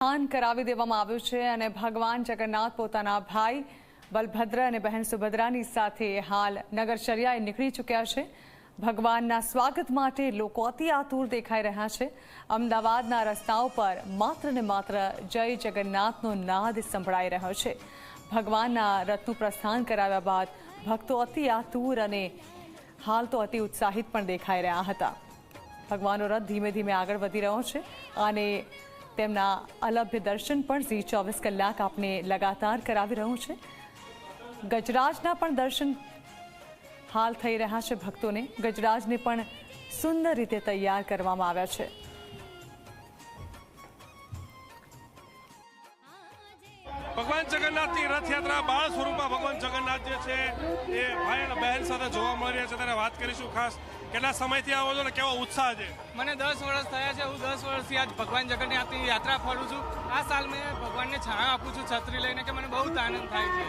સ્નાન કરાવી દેવામાં આવ્યું છે અને ભગવાન જગન્નાથ પોતાના ભાઈ બલભદ્ર અને બહેન સુભદ્રાની સાથે હાલ નગરચર્યાએ નીકળી ચૂક્યા છે। ભગવાનના સ્વાગત માટે લોકો અતિ આતુર દેખાઈ રહ્યા છે। અમદાવાદના રસ્તાઓ પર માત્ર ને માત્ર જય જગન્નાથનો નાદ સંભળાઈ રહ્યો છે। ભગવાનના રથનું પ્રસ્થાન કરાવ્યા બાદ ભક્તો અતિ આતુર અને હાલ તો અતિ ઉત્સાહિત પણ દેખાઈ રહ્યા હતા। ભગવાનનો રથ ધીમે ધીમે આગળ વધી રહ્યો છે અને તેમના અલભ્ય દર્શન પણ ઝી 24 કલાક આપને લગાતાર કરાવી રહ્યું છે। ગજરાજના પણ દર્શન હાલ થઈ રહ્યા છે ભક્તોને। ગજરાજને પણ સુંદર રીતે તૈયાર કરવામાં આવ્યા છે। ભગવાન જગન્નાથની રથયાત્રા બાળ સ્વરૂપમાં ભગવાન જગન્નાથ જે છે એ ભાઈ અને બહેન સાથે જોવા મળી રહ્યા છે। ત્યારે વાત કરીશું ખાસ કેટલા સમયથી આવો છો ને કેવો ઉત્સાહ છે? મને 10 વર્ષ થયા છે। હું 10 વર્ષથી આજ ભગવાન જગન્નાથની યાત્રા ફરું છું। આ સાલ મેં ભગવાનને છાણા આપું છું છત્રી લઈને કે મને બહુ જ આનંદ થાય છે।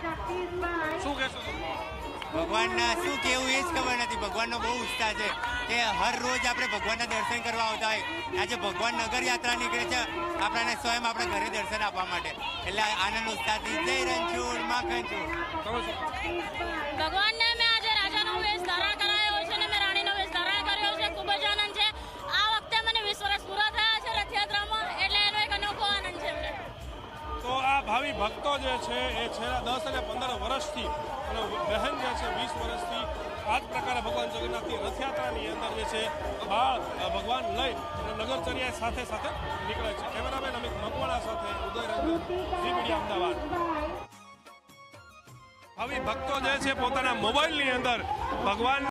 શું કહેશો તમે? ભગવાનના શું કહેવું એ જ ખબર નથી। ભગવાનનો બહુ ઉત્સાહ છે કે હર રોજ આપણે ભગવાનના દર્શન કરવા આવતા હોય। આજે ભગવાન નગર યાત્રા નીકળે છે આપણને સ્વયં આપણા ઘરે દર્શન આપવા માટે। એટલે આનંદ ઉત્સાહથી જય રણછોડ માખણ છોડ। ભગવાનને મેં આજે રાજાનો વેશ ધારણ કરાયો છે અને મેં રાણીનો વેશ ધારણ કર્યો છે। ખૂબ જ આનંદ છે। આ વખતે મને 20 વર્ષ પૂરા થયા છે રથયાત્રામાં, એટલે એનો એક અનોખો આનંદ છે। તો આ ભાવિ ભક્તો જે છે એ છેલ્લા 10 અને 15 વર્ષથી અને બહેન જે છે 20 વર્ષથી આ જ પ્રકારે ભગવાન જગન્નાથની રથયાત્રાની અંદર જે છે બાળ ભગવાન લઈ અને નગરચર્યા સાથે સાથે નીકળે છે। કેમેરામેન અમિત મકવાણા સાથે ઉદય રંજન, ઝી મીડિયા, અમદાવાદ। ભાવિ ભક્તો જે છે પોતાના મોબાઈલની અંદર ભગવાન